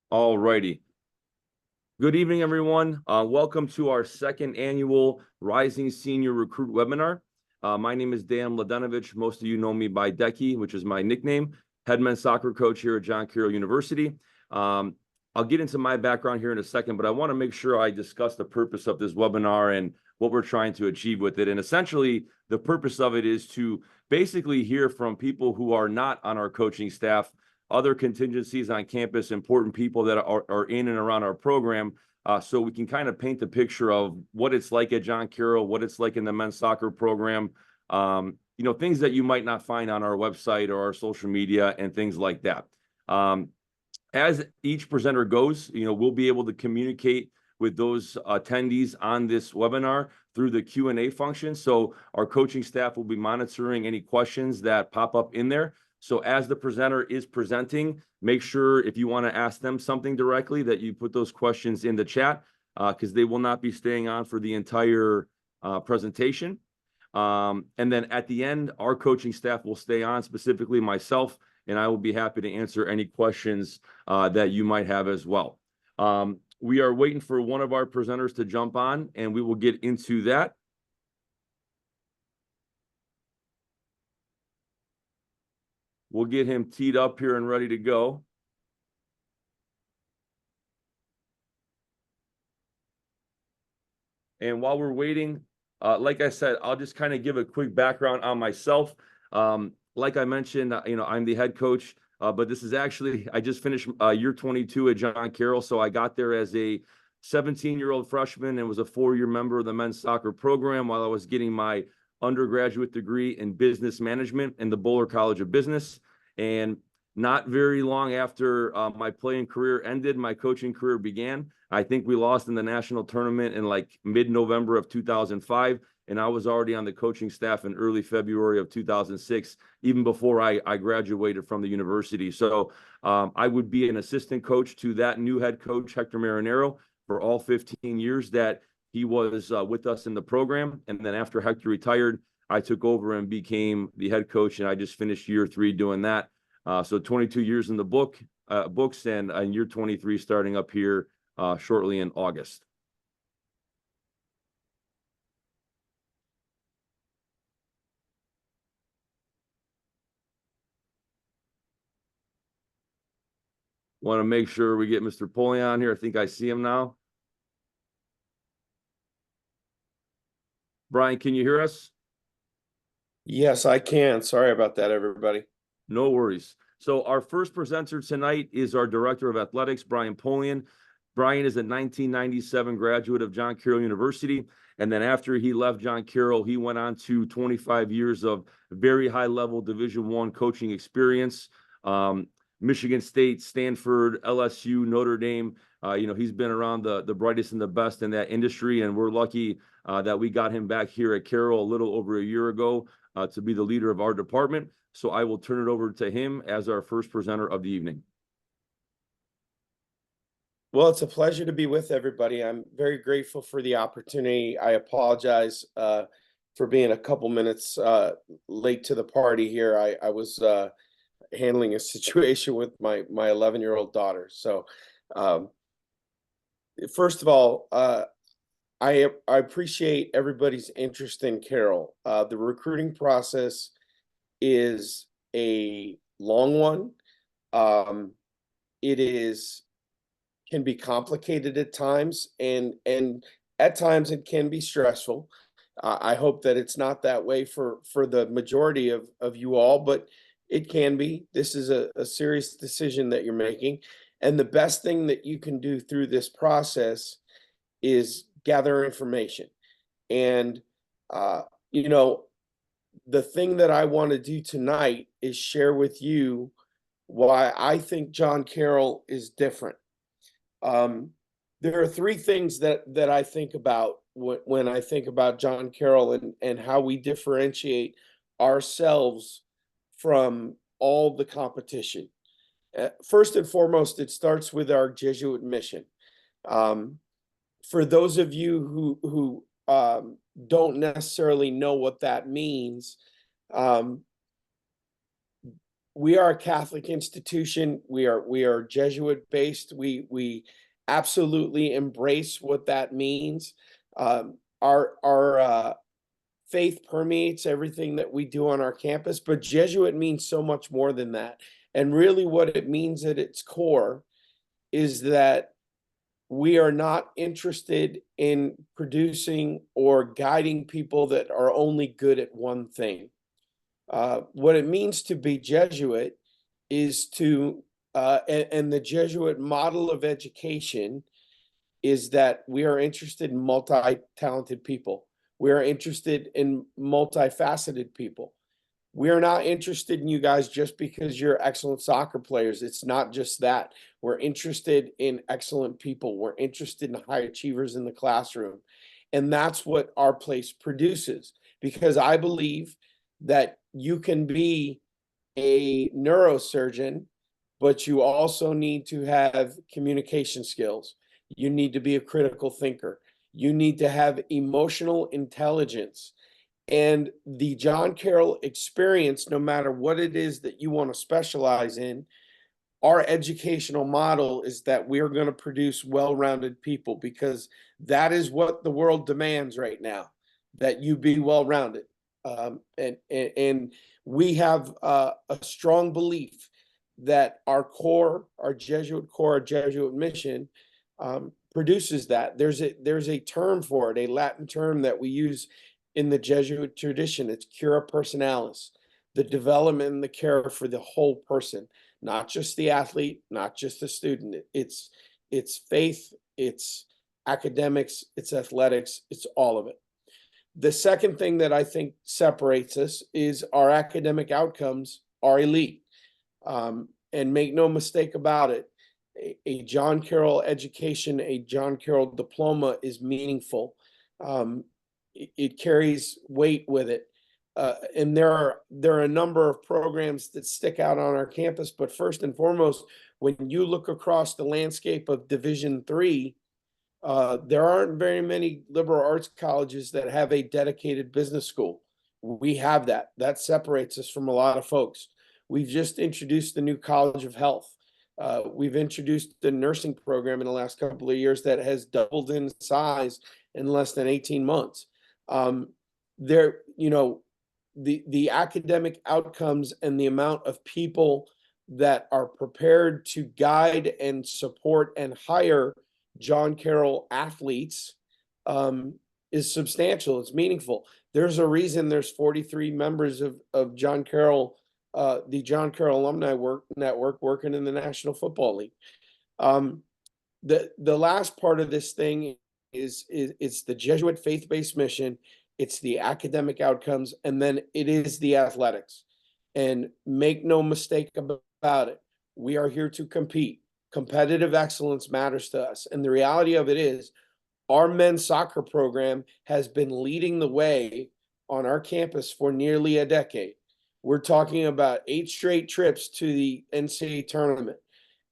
All righty. Good evening, everyone. Welcome to our second annual Rising Senior Recruit webinar. My name is Dan Mladenovich. Most of you know me by Decky, which is my nickname, head men's soccer coach here at John Carroll University. I'll get into my background here in a second, but I want to make sure I discuss the purpose of this webinar and what we're trying to achieve with it. And essentially, the purpose of it is to basically hear from people who are not on our coaching staff, other contingencies on campus, important people that are in and around our program, so we can kind of paint the picture of what it's like at John Carroll, what it's like in the men's soccer program, things that you might not find on our website or our social media and things like that. As each presenter goes, we'll be able to communicate with those attendees on this webinar through the Q&A function. So our coaching staff will be monitoring any questions that pop up in there. So as the presenter is presenting, make sure if you want to ask them something directly that you put those questions in the chat, because they will not be staying on for the entire presentation. And then at the end, our coaching staff will stay on, specifically myself, and I will be happy to answer any questions that you might have as well. We are waiting for one of our presenters to jump on, and we will get into that. We'll get him teed up here and ready to go. And while we're waiting, like I said, I'll just kind of give a quick background on myself. Like I mentioned, I'm the head coach, but this is actually, I just finished year 22 at John Carroll. So I got there as a 17-year-old freshman and was a 4-year member of the men's soccer program while I was getting my undergraduate degree in business management in the Boler College of Business. And not very long after my playing career ended, my coaching career began. I think we lost in the national tournament in like mid-November of 2005. And I was already on the coaching staff in early February of 2006, even before I graduated from the university. So I would be an assistant coach to that new head coach, Hector Marinero, for all 15 years that he was with us in the program. And then after Hector retired, I took over and became the head coach, and I just finished year 3 doing that. So 22 years in the books, and year 23 starting up here shortly in August. Want to make sure we get Mr. Pulley on here. I think I see him now. Brian, can you hear us? Yes, I can. Sorry about that, everybody. No worries. So our first presenter tonight is our Director of Athletics, Brian Polian. Brian is a 1997 graduate of John Carroll University. And then after he left John Carroll, he went on to 25 years of very high-level Division I coaching experience. Michigan State, Stanford, LSU, Notre Dame. He's been around the brightest and the best in that industry, and we're lucky that we got him back here at Carroll a little over a year ago to be the leader of our department. So I will turn it over to him as our first presenter of the evening. Well, it's a pleasure to be with everybody. I'm very grateful for the opportunity. I apologize for being a couple minutes late to the party here. I was handling a situation with my 11-year-old daughter. So first of all, I appreciate everybody's interest in Carroll. The recruiting process is a long one. It can be complicated at times, and at times it can be stressful. I hope that it's not that way for the majority of you all, but it can be. This is a serious decision that you're making, and the best thing that you can do through this process is gather information. And the thing that I want to do tonight is share with you why I think John Carroll is different. There are 3 things that I think about when I think about John Carroll and how we differentiate ourselves from all the competition. First and foremost, it starts with our Jesuit mission. For those of you who don't necessarily know what that means, we are a Catholic institution. We are Jesuit based. We absolutely embrace what that means. Our faith permeates everything that we do on our campus, but Jesuit means so much more than that. And really, what it means at its core is that we are not interested in producing or guiding people that are only good at one thing. What it means to be Jesuit is and the Jesuit model of education is that we are interested in multi-talented people. We are interested in multifaceted people. We are not interested in you guys just because you're excellent soccer players. It's not just that. We're interested in excellent people. We're interested in high achievers in the classroom. And that's what our place produces, because I believe that you can be a neurosurgeon, but you also need to have communication skills. You need to be a critical thinker. You need to have emotional intelligence. And the John Carroll experience, no matter what it is that you want to specialize in, our educational model is that we're going to produce well-rounded people, because that is what the world demands right now, that you be well-rounded. And we have a strong belief that our Jesuit mission produces that. There's a term for it, a Latin term that we use in the Jesuit tradition. It's cura personalis, the development and the care for the whole person, not just the athlete, not just the student. It's faith, it's academics, it's athletics, it's all of it. The second thing that I think separates us is our academic outcomes are elite. And make no mistake about it, a John Carroll education, a John Carroll diploma is meaningful. It carries weight with it. And there are a number of programs that stick out on our campus, but first and foremost, when you look across the landscape of Division III, there aren't very many liberal arts colleges that have a dedicated business school. We have that. That separates us from a lot of folks. We've just introduced the new College of Health. We've introduced the nursing program in the last couple of years that has doubled in size in less than 18 months. The academic outcomes and the amount of people that are prepared to guide and support and hire John Carroll athletes is substantial. It's meaningful. There's a reason there's 43 members of John Carroll, the John Carroll Alumni Network working in the National Football League. The last part of this thing is it's the Jesuit faith-based mission, it's the academic outcomes, and then it is the athletics. And make no mistake about it, we are here to compete. Competitive excellence matters to us. And the reality of it is, our men's soccer program has been leading the way on our campus for nearly a decade. We're talking about 8 straight trips to the NCAA tournament.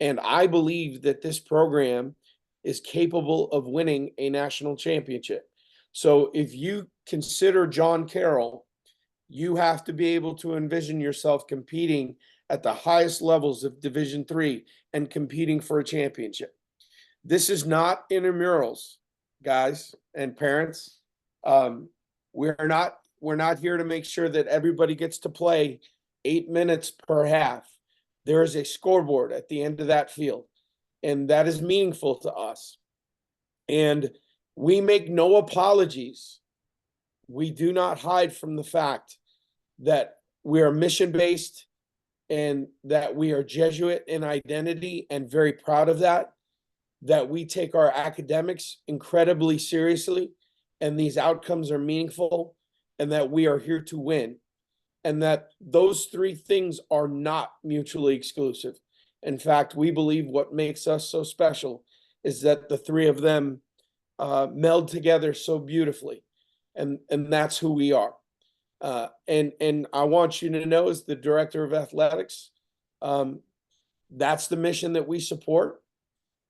And I believe that this program is capable of winning a national championship. So if you consider John Carroll, you have to be able to envision yourself competing at the highest levels of Division III and competing for a championship. This is not intramurals, guys and parents. We're not here to make sure that everybody gets to play 8 minutes per half. There is a scoreboard at the end of that field, and that is meaningful to us. And we make no apologies. We do not hide from the fact that we are mission-based and that we are Jesuit in identity, and very proud of that, that we take our academics incredibly seriously, and these outcomes are meaningful, and that we are here to win, and that those 3 things are not mutually exclusive. In fact, we believe what makes us so special is that the 3 of them meld together so beautifully, and that's who we are. And I want you to know, as the director of athletics, that's the mission that we support.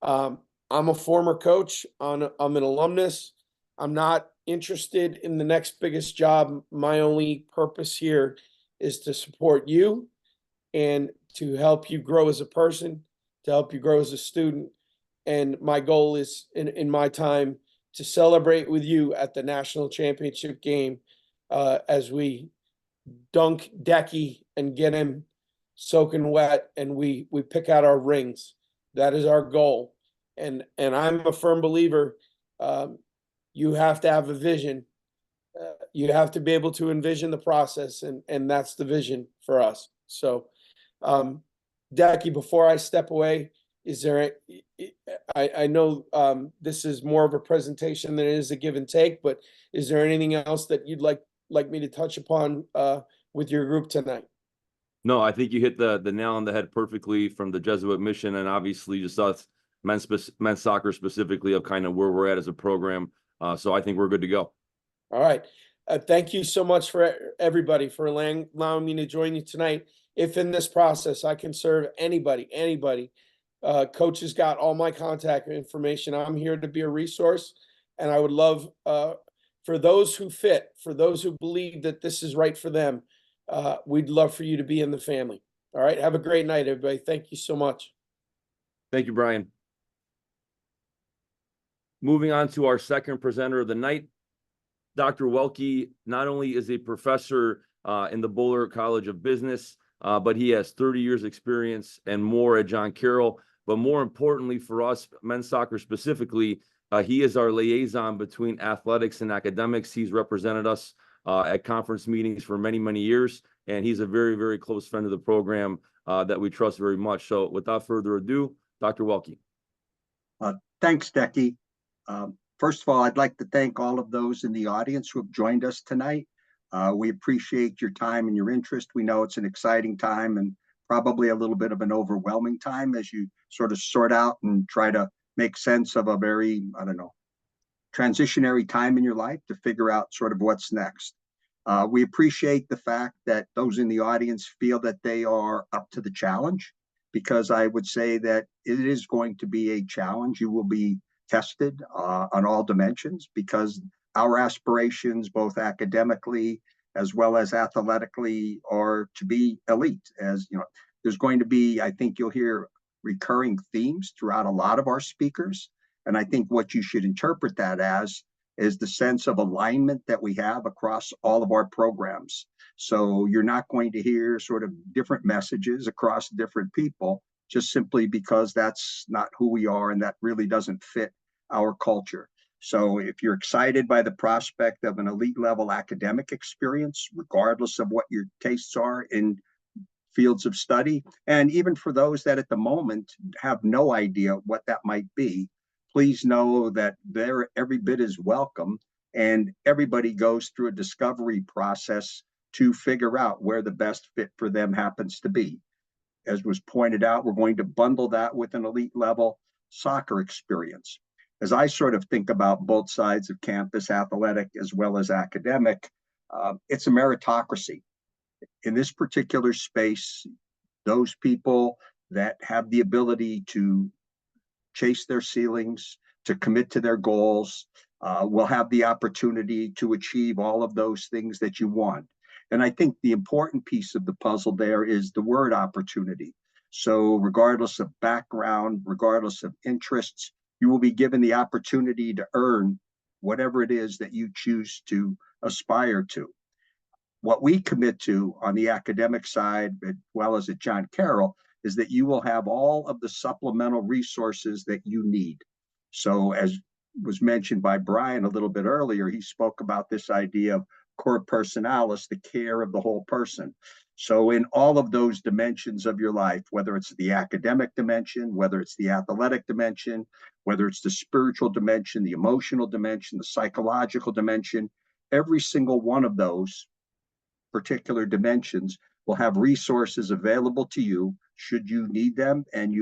I'm a former coach. I'm an alumnus. I'm not interested in the next biggest job. My only purpose here is to support you and to help you grow as a person, to help you grow as a student. And my goal is in my time to celebrate with you at the national championship game as we dunk Decky and get him soaking wet, and we pick out our rings. That is our goal. And I'm a firm believer. You have to have a vision. You have to be able to envision the process, and that's the vision for us. So, Decky, before I step away, is there? I know this is more of a presentation than it is a give and take, but is there anything else that you'd like me to touch upon with your group tonight? No, I think you hit the nail on the head perfectly, from the Jesuit mission, and obviously just us men's soccer specifically, of kind of where we're at as a program. So I think we're good to go. All right. Thank you so much for everybody for allowing me to join you tonight. If in this process I can serve anybody, Coach has got all my contact information. I'm here to be a resource, and I would love for those who fit, for those who believe that this is right for them, we'd love for you to be in the family. All right. Have a great night, everybody. Thank you so much. Thank you, Brian. Moving on to our second presenter of the night, Dr. Welke not only is a professor in the Boler College of Business, but he has 30 years experience and more at John Carroll. But more importantly for us, men's soccer specifically, he is our liaison between athletics and academics. He's represented us at conference meetings for many, many years, and he's a very, very close friend of the program that we trust very much. So without further ado, Dr. Welke. Thanks, Decky. First of all, I'd like to thank all of those in the audience who have joined us tonight. We appreciate your time and your interest. We know it's an exciting time and probably a little bit of an overwhelming time as you sort of sort out and try to make sense of a very, transitionary time in your life to figure out sort of what's next. We appreciate the fact that those in the audience feel that they are up to the challenge, because I would say that it is going to be a challenge. You will be tested on all dimensions, because our aspirations, both academically as well as athletically, are to be elite. As you know, there's going to be, I think you'll hear recurring themes throughout a lot of our speakers. And I think what you should interpret that as is the sense of alignment that we have across all of our programs. So you're not going to hear sort of different messages across different people, just simply because that's not who we are and that really doesn't fit our culture. So if you're excited by the prospect of an elite level academic experience, regardless of what your tastes are in fields of study, and even for those that at the moment have no idea what that might be, please know that they're every bit as welcome, and everybody goes through a discovery process to figure out where the best fit for them happens to be. As was pointed out, we're going to bundle that with an elite level soccer experience. As I sort of think about both sides of campus, athletic as well as academic, it's a meritocracy. In this particular space, those people that have the ability to chase their ceilings, to commit to their goals, will have the opportunity to achieve all of those things that you want. And I think the important piece of the puzzle there is the word opportunity. So regardless of background, regardless of interests, you will be given the opportunity to earn whatever it is that you choose to aspire to. What we commit to on the academic side, as well as at John Carroll, is that you will have all of the supplemental resources that you need. So as was mentioned by Brian a little bit earlier, he spoke about this idea of core personalis, the care of the whole person. So in all of those dimensions of your life, whether it's the academic dimension, whether it's the athletic dimension, whether it's the spiritual dimension, the emotional dimension, the psychological dimension, every single one of those particular dimensions will have resources available to you should you need them, and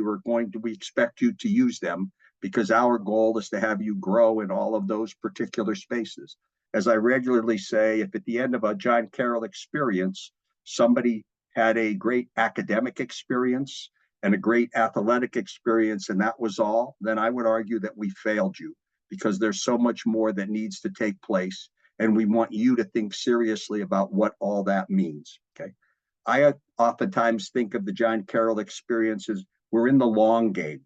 we expect you to use them, because our goal is to have you grow in all of those particular spaces. As I regularly say, if at the end of a John Carroll experience, somebody had a great academic experience and a great athletic experience, and that was all, then I would argue that we failed you, because there's so much more that needs to take place. And we want you to think seriously about what all that means. Okay. I oftentimes think of the John Carroll experience as we're in the long game.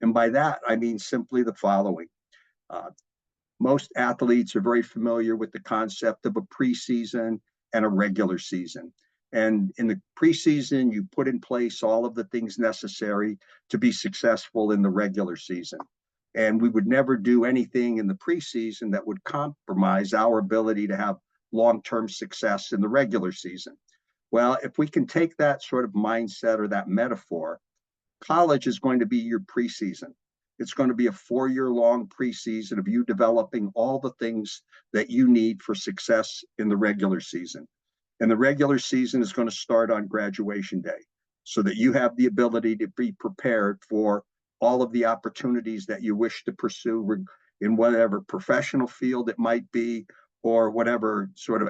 And by that, I mean simply the following. Most athletes are very familiar with the concept of a preseason and a regular season. And in the preseason, you put in place all of the things necessary to be successful in the regular season. And we would never do anything in the preseason that would compromise our ability to have long-term success in the regular season. Well, if we can take that sort of mindset or that metaphor, college is going to be your preseason. It's going to be a 4-year long preseason of you developing all the things that you need for success in the regular season. And the regular season is going to start on graduation day so that you have the ability to be prepared for all of the opportunities that you wish to pursue in whatever professional field it might be, or whatever sort of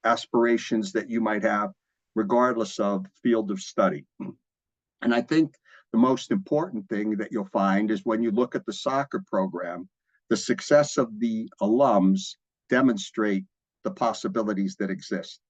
aspirations that you might have, regardless of field of study. And I think the most important thing that you'll find is when you look at the soccer program, the success of the alums demonstrate the possibilities that exist.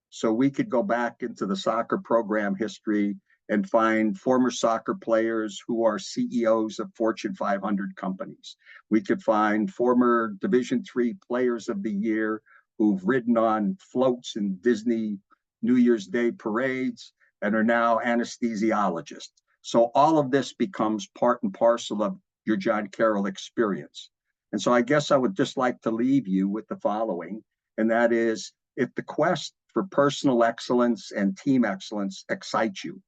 So we could go back into the soccer program history and find former soccer players who are CEOs of Fortune 500 companies. We could find former Division III players of the year who've ridden on floats in Disney New Year's Day parades and are now anesthesiologists. So all of this becomes part and parcel of your John Carroll experience. And so I guess I would just like to leave you with the following, and that is, if the quest for personal excellence and team excellence excites you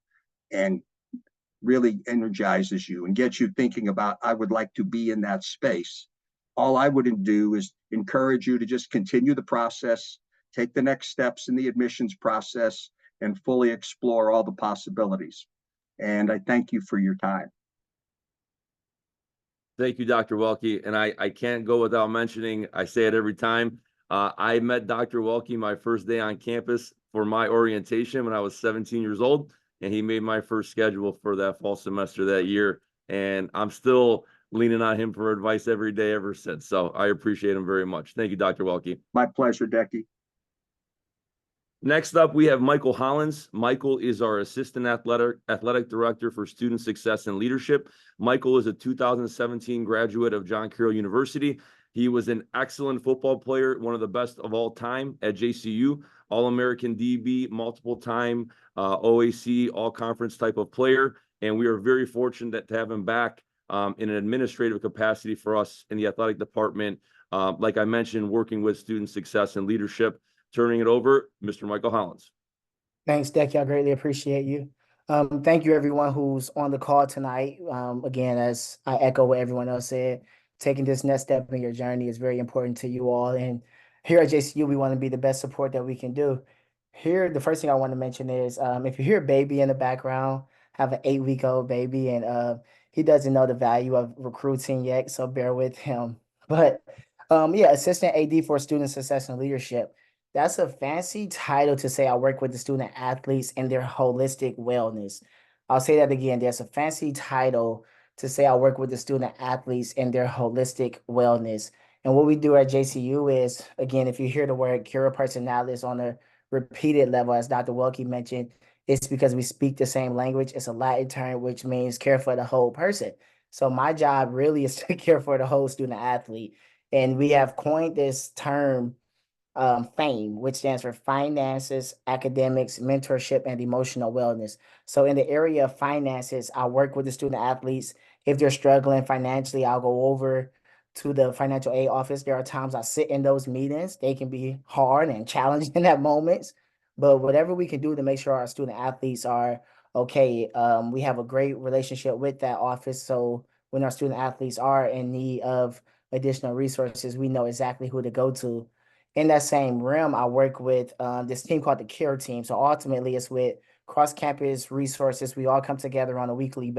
and really energizes you and gets you thinking about, I would like to be in that space, all I would do is encourage you to just continue the process, take the next steps in the admissions process, and fully explore all the possibilities. And I thank you for your time. Thank you, Dr. Welke. And I can't go without mentioning, I say it every time, I met Dr. Welke my first day on campus for my orientation when I was 17 years old, and he made my first schedule for that fall semester that year. And I'm still leaning on him for advice every day ever since. So I appreciate him very much. Thank you, Dr. Welke. My pleasure, Decky. Next up, we have Michael Hollins. Michael is our Assistant Athletic Director for Student Success and Leadership. Michael is a 2017 graduate of John Carroll University. He was an excellent football player, one of the best of all time at JCU, All-American DB, multiple-time OAC, all-conference type of player. And we are very fortunate to have him back in an administrative capacity for us in the athletic department. Like I mentioned, working with student success and leadership. Turning it over, Mr. Michael Hollins. Thanks, Decky. I greatly appreciate you. Thank you, everyone who's on the call tonight. Again, as I echo what everyone else said, taking this next step in your journey is very important to you all. And here at JCU, we want to be the best support that we can do. Here, the first thing I want to mention is if you hear baby in the background, have an 8-week-old baby, and he doesn't know the value of recruiting yet, so bear with him. But yeah, Assistant AD for Student Success and Leadership. That's a fancy title to say I work with the student athletes and their holistic wellness. I'll say that again. There's a fancy title to say I work with the student athletes and their holistic wellness. And what we do at JCU is, again, if you hear the word cura personalis on a repeated level, as Dr. Welke mentioned, it's because we speak the same language. It's a Latin term, which means care for the whole person. So my job really is to care for the whole student athlete. And we have coined this term, FAME, which stands for finances, academics, mentorship, and emotional wellness. So in the area of finances, I work with the student athletes. If they're struggling financially, I'll go over to the financial aid office. There are times I sit in those meetings. They can be hard and challenging at moments, but whatever we can do to make sure our student athletes are okay, we have a great relationship with that office. So when our student athletes are in need of additional resources, we know exactly who to go to. In that same realm, I work with this team called the CARE team. So ultimately, it's with cross-campus resources. We all come together on a bi-weekly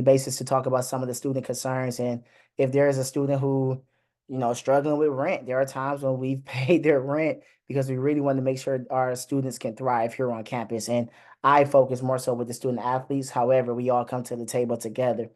basis to talk about some of the student concerns. And if there is a student who, struggling with rent, there are times when we've paid their rent because we really want to make sure our students can thrive here on campus. And I focus more so with the student athletes. However, we all come to the table together.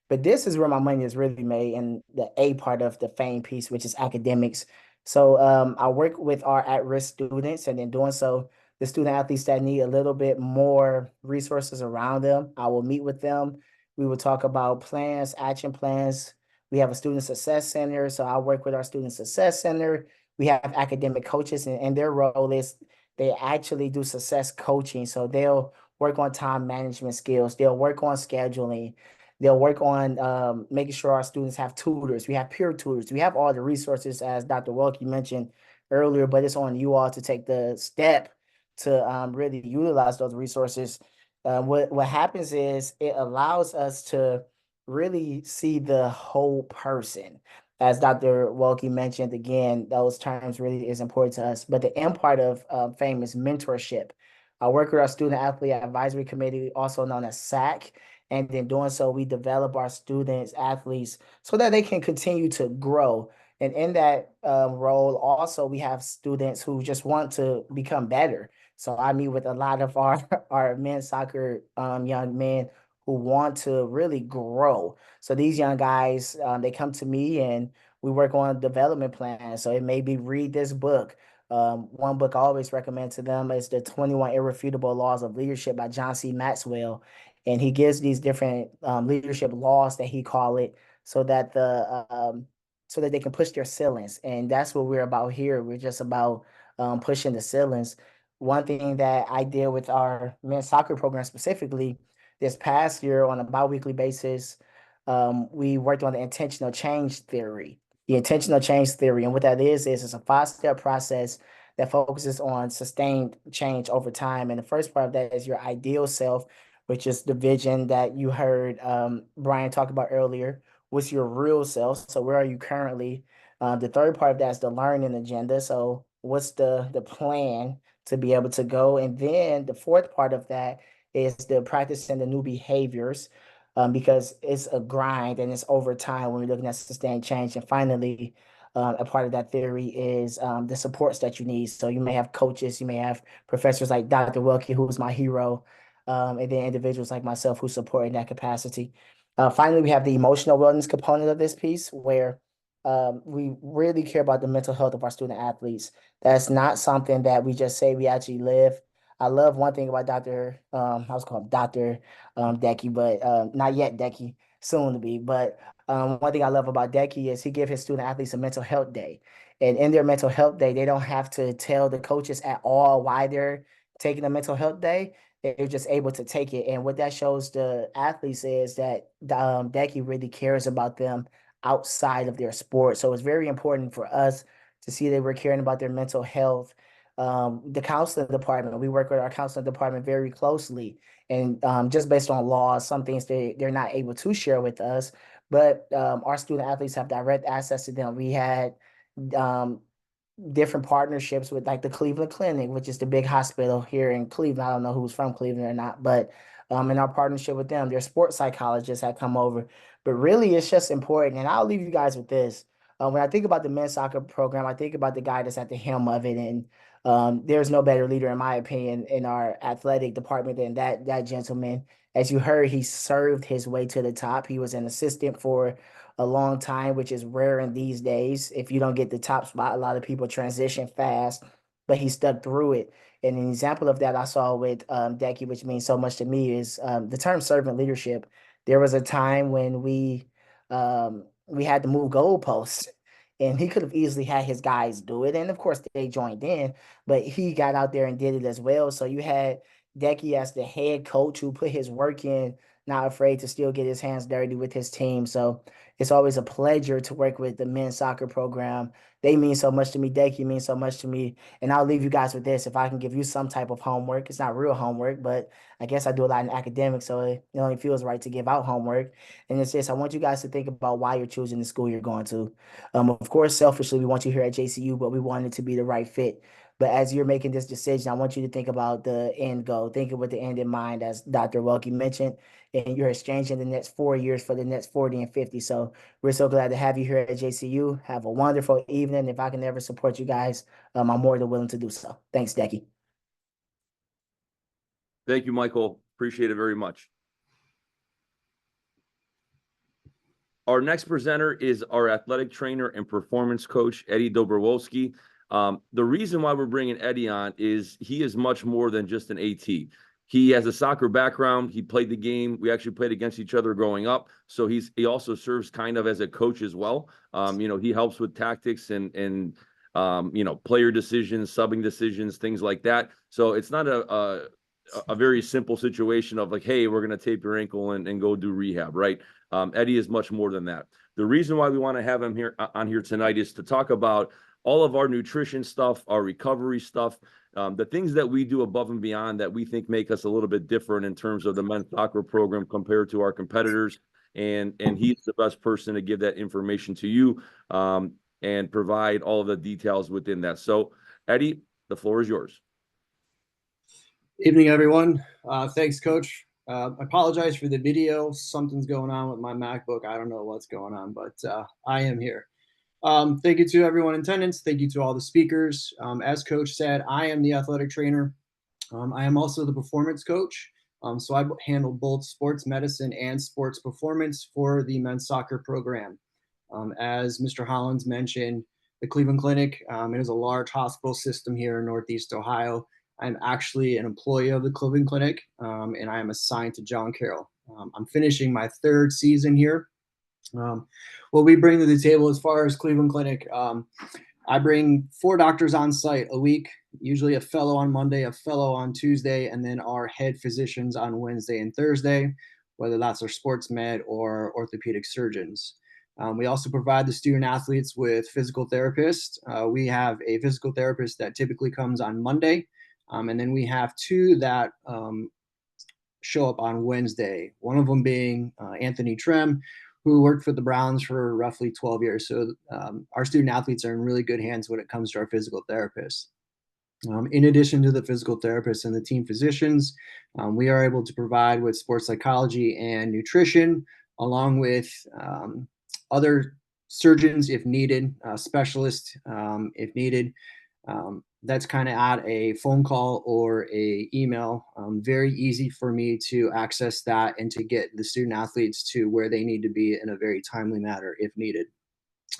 But this is where my money is really made, in the A part of the FAME piece, which is academics. So I work with our at-risk students, and in doing so, the student athletes that need a little bit more resources around them, I will meet with them. We will talk about plans, action plans. We have a student success center, so I work with our student success center. We have academic coaches, and their role is they actually do success coaching. So they'll work on time management skills. They'll work on scheduling. They'll work on making sure our students have tutors. We have peer tutors. We have all the resources, as Dr. Welke mentioned earlier, but it's on you all to take the step to really utilize those resources. What happens is it allows us to really see the whole person. As Dr. Welke mentioned, again, those terms really is important to us. But the end part of FAME is mentorship. I work with our Student Athlete Advisory Committee, also known as SAC. And in doing so, we develop our students, athletes, so that they can continue to grow. And in that role, also, we have students who just want to become better. So I meet with a lot of our men's soccer young men who want to really grow. So these young guys, they come to me and we work on development plans. So it may be read this book. One book I always recommend to them is the 21 Irrefutable Laws of Leadership by John C. Maxwell. And he gives these different leadership laws that he call it so that so that they can push their ceilings. And that's what we're about here. We're just about pushing the ceilings. One thing that I did with our men's soccer program specifically this past year on a biweekly basis, we worked on the intentional change theory. The intentional change theory, and what that is it's a 5-step process that focuses on sustained change over time. And the first part of that is your ideal self, which is the vision that you heard Brian talk about earlier. What's your real self? So where are you currently? The third part of that is the learning agenda. So what's the plan to be able to go? And then the fourth part of that is the practicing the new behaviors, because it's a grind and it's over time when we're looking at sustained change. And finally, a part of that theory is the supports that you need. So you may have coaches, you may have professors like Dr. Welke, who's my hero, and then individuals like myself who support in that capacity. Finally, we have the emotional wellness component of this piece where we really care about the mental health of our student athletes. That's not something that we just say, we actually live. I love one thing about I was called Dr. Decky, but not yet Decky, soon to be. But one thing I love about Decky is he gives his student athletes a mental health day. And in their mental health day, they don't have to tell the coaches at all why they're taking a mental health day. They're just able to take it. And what that shows the athletes is that Decky really cares about them outside of their sport. So it's very important for us to see that we're caring about their mental health. The counseling department, we work with our counseling department very closely. And just based on laws, some things they're not able to share with us, but our student athletes have direct access to them. We had um, different partnerships with like the Cleveland Clinic, which is the big hospital here in Cleveland. I don't know who's from Cleveland or not, but in our partnership with them, their sports psychologists had come over. But really, it's just important. And I'll leave you guys with this. When I think about the men's soccer program, I think about the guy that's at the helm of it. And there's no better leader, in my opinion, in our athletic department than that gentleman. As you heard, he served his way to the top. He was an assistant for a long time, which is rare in these days. If you don't get the top spot, a lot of people transition fast, but he stuck through it. And an example of that I saw with Decky, which means so much to me, is the term servant leadership. There was a time when we had to move goalposts, and he could have easily had his guys do it, and of course they joined in, but he got out there and did it as well. So you had Decky as the head coach who put his work in, not afraid to still get his hands dirty with his team. So it's always a pleasure to work with the men's soccer program. They mean so much to me. Decky means so much to me. And I'll leave you guys with this. If I can give you some type of homework, it's not real homework, but I guess I do a lot in academics, so it only feels right to give out homework. And it's this: I want you guys to think about why you're choosing the school you're going to. Of course, selfishly, we want you here at JCU, but we want it to be the right fit. But as you're making this decision, I want you to think about the end goal. Think of with the end in mind, as Dr. Welke mentioned, and you're exchanging the next 4 years for the next 40 and 50. So we're so glad to have you here at JCU. Have a wonderful evening. If I can ever support you guys, I'm more than willing to do so. Thanks, Decky. Thank you, Michael. Appreciate it very much. Our next presenter is our athletic trainer and performance coach, Eddie Dobrowolski. The reason why we're bringing Eddie on is he is much more than just an AT. He has a soccer background. He played the game. We actually played against each other growing up. So he also serves kind of as a coach as well. He helps with tactics and player decisions, subbing decisions, things like that. So it's not a very simple situation of like, hey, we're going to tape your ankle and go do rehab, right? Eddie is much more than that. The reason why we want to have him here on here tonight is to talk about all of our nutrition stuff, our recovery stuff, the things that we do above and beyond that we think make us a little bit different in terms of the men's soccer program compared to our competitors. And he's the best person to give that information to you and provide all of the details within that. So, Eddie, the floor is yours. Evening, everyone. Thanks, Coach. I apologize for the video. Something's going on with my MacBook. I don't know what's going on, but I am here. Thank you to everyone in attendance. Thank you to all the speakers. As Coach said, I am the athletic trainer. I am also the performance coach. So I handle both sports medicine and sports performance for the men's soccer program. As Mr. Hollins mentioned, the Cleveland Clinic, it is a large hospital system here in Northeast Ohio. I'm actually an employee of the Cleveland Clinic, and I am assigned to John Carroll. I'm finishing my 3rd season here. What we bring to the table as far as Cleveland Clinic, I bring 4 doctors on site a week, usually a fellow on Monday, a fellow on Tuesday, and then our head physicians on Wednesday and Thursday, whether that's our sports med or orthopedic surgeons. We also provide the student athletes with physical therapists. We have a physical therapist that typically comes on Monday. And then we have 2 that show up on Wednesday, one of them being Anthony Trem, who worked for the Browns for roughly 12 years. So our student athletes are in really good hands when it comes to our physical therapists. In addition to the physical therapists and the team physicians, we are able to provide with sports psychology and nutrition, along with other surgeons if needed, specialists if needed. That's kind of at a phone call or a email. Very easy for me to access that and to get the student athletes to where they need to be in a very timely manner if needed.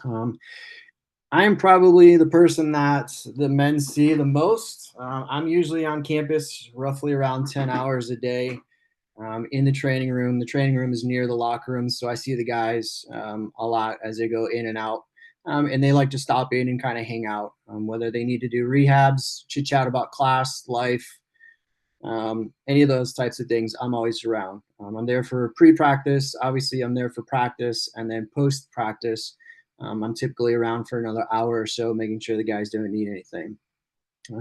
I am probably the person that the men see the most. I'm usually on campus roughly around 10 hours a day in the training room. The training room is near the locker room, so I see the guys a lot as they go in and out. And they like to stop in and kind of hang out, whether they need to do rehabs, chit chat about class, life, any of those types of things. I'm always around. I'm there for pre-practice. Obviously, I'm there for practice, and then post-practice, I'm typically around for another hour or so, making sure the guys don't need anything.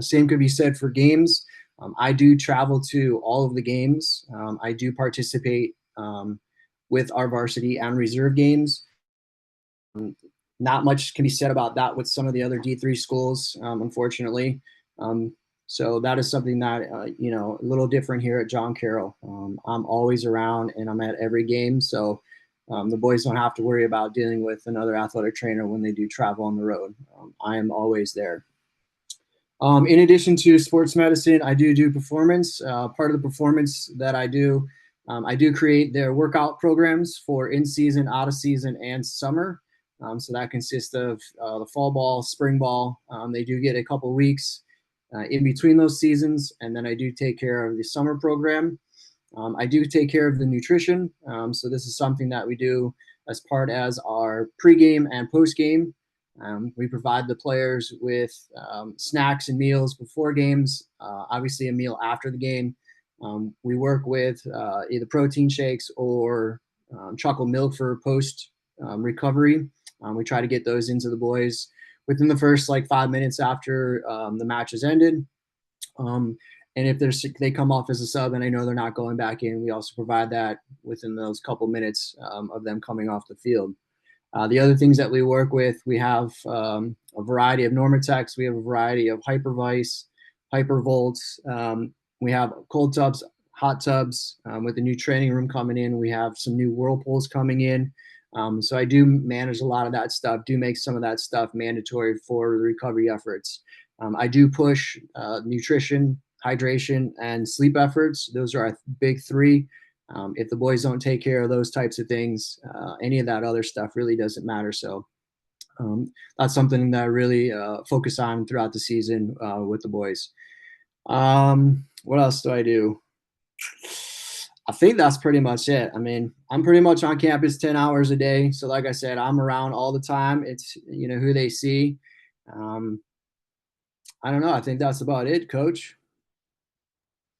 Same could be said for games. I do travel to all of the games. I do participate with our varsity and reserve games. Not much can be said about that with some of the other D3 schools, unfortunately. So that is something that, a little different here at John Carroll. I'm always around and I'm at every game. So the boys don't have to worry about dealing with another athletic trainer when they do travel on the road. I am always there. In addition to sports medicine, I do performance. Part of the performance that I do create their workout programs for in-season, out-of-season, and summer. So that consists of the fall ball, spring ball. They do get a couple weeks in between those seasons, and then I do take care of the summer program. I do take care of the nutrition. So this is something that we do as part as our pregame and postgame. We provide the players with snacks and meals before games, obviously a meal after the game. We work with either protein shakes or chocolate milk for post recovery. We try to get those into the boys within the first 5 minutes after the match has ended. And if they come off as a sub and I know they're not going back in, we also provide that within those couple minutes of them coming off the field. The other things that we work with, we have a variety of Normatex. We have a variety of Hypervice, Hypervolts. We have cold tubs, hot tubs. With the new training room coming in, we have some new Whirlpools coming in. So I do manage a lot of that stuff, do make some of that stuff mandatory for the recovery efforts. I do push nutrition, hydration, and sleep efforts. Those are our big 3. If the boys don't take care of those types of things, any of that other stuff really doesn't matter. So that's something that I really focus on throughout the season with the boys. What else do I do? I think that's pretty much it. I mean, I'm pretty much on campus 10 hours a day. So like I said, I'm around all the time. It's, who they see. I don't know. I think that's about it, Coach.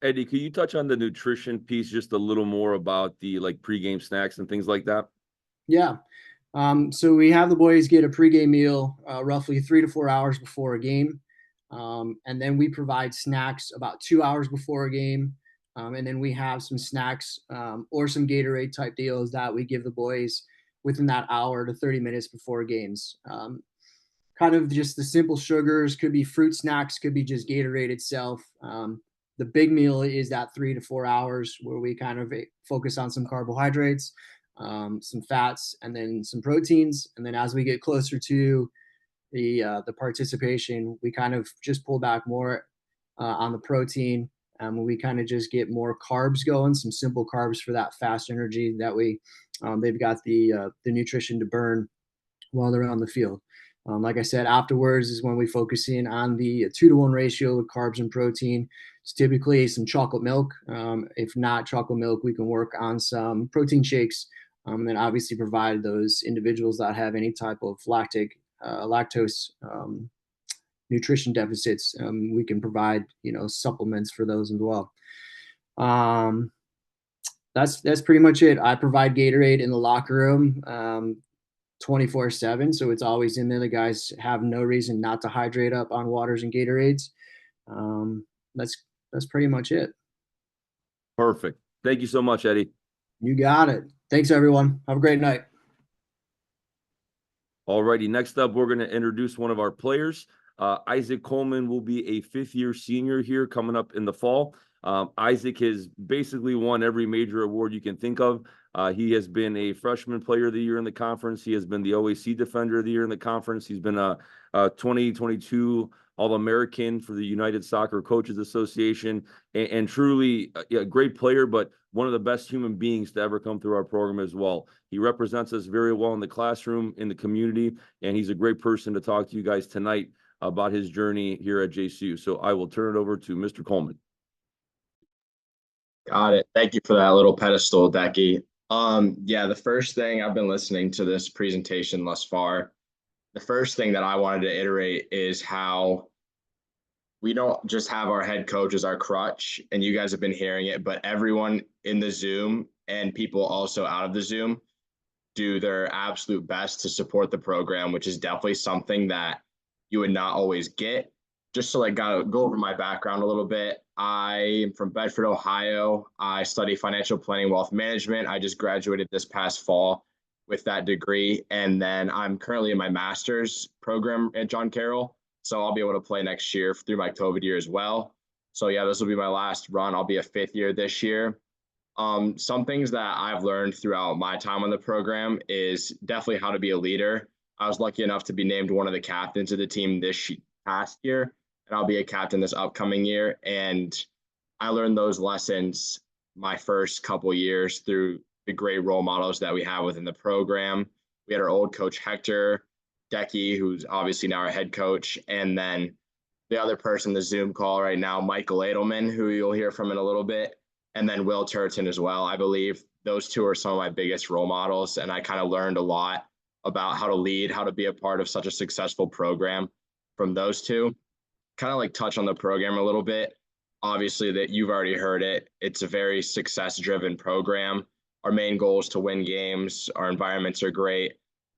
Eddie, can you touch on the nutrition piece just a little more about the like pregame snacks and things like that? Yeah. So we have the boys get a pregame meal roughly 3 to 4 hours before a game. And then we provide snacks about 2 hours before a game. And then we have some snacks or some Gatorade type deals that we give the boys within that hour to 30 minutes before games. Kind of just the simple sugars, could be fruit snacks, could be just Gatorade itself. The big meal is that 3 to 4 hours where we kind of focus on some carbohydrates, some fats, and then some proteins. And then as we get closer to the participation, we kind of just pull back more on the protein. We kind of just get more carbs going, some simple carbs for that fast energy. That way, they've got the nutrition to burn while they're on the field. Like I said, afterwards is when we focus in on the 2-to-1 ratio with carbs and protein. It's typically some chocolate milk. If not chocolate milk, we can work on some protein shakes, and then obviously provide those individuals that have any type of lactose nutrition deficits. We can provide, supplements for those as well. That's pretty much it. I provide Gatorade in the locker room 24/7, so it's always in there. The guys have no reason not to hydrate up on waters and Gatorades. That's pretty much it. Perfect. Thank you so much, Eddie. You got it. Thanks, everyone. Have a great night. Alrighty, next up, we're going to introduce one of our players. Isaac Coleman will be a fifth-year senior here coming up in the fall. Isaac has basically won every major award you can think of. He has been a freshman player of the year in the conference. He has been the OAC defender of the year in the conference. He's been a 2022 All-American for the United Soccer Coaches Association, and truly a great player, but one of the best human beings to ever come through our program as well. He represents us very well in the classroom, in the community, and he's a great person to talk to you guys tonight about his journey here at JCU. So I will turn it over to Mr. Coleman. Got it. Thank you for that little pedestal, Decky. Yeah, the first thing, I've been listening to this presentation thus far. The first thing that I wanted to iterate is how we don't just have our head coach as our crutch, and you guys have been hearing it, but everyone in the Zoom and people also out of the Zoom do their absolute best to support the program, which is definitely something that you would not always get. Just to go over my background a little bit. I am from Bedford, Ohio. I study financial planning, wealth management. I just graduated this past fall with that degree. And then I'm currently in my master's program at John Carroll. So I'll be able to play next year through my COVID year as well. So yeah, this will be my last run. I'll be a fifth year this year. Some things that I've learned throughout my time on the program is definitely how to be a leader. I was lucky enough to be named one of the captains of the team this past year, and I'll be a captain this upcoming year. And I learned those lessons my first couple years through the great role models that we have within the program. We had our old coach, Hector Decky, who's obviously now our head coach. And then the other person, the Zoom call right now, Michael Edelman, who you'll hear from in a little bit. And then Will Turton as well. I believe those two are some of my biggest role models. And I kind of learned a lot about how to lead, how to be a part of such a successful program from those two. Kind of touch on the program a little bit. Obviously that you've already heard it. It's a very success-driven program. Our main goal is to win games. Our environments are great,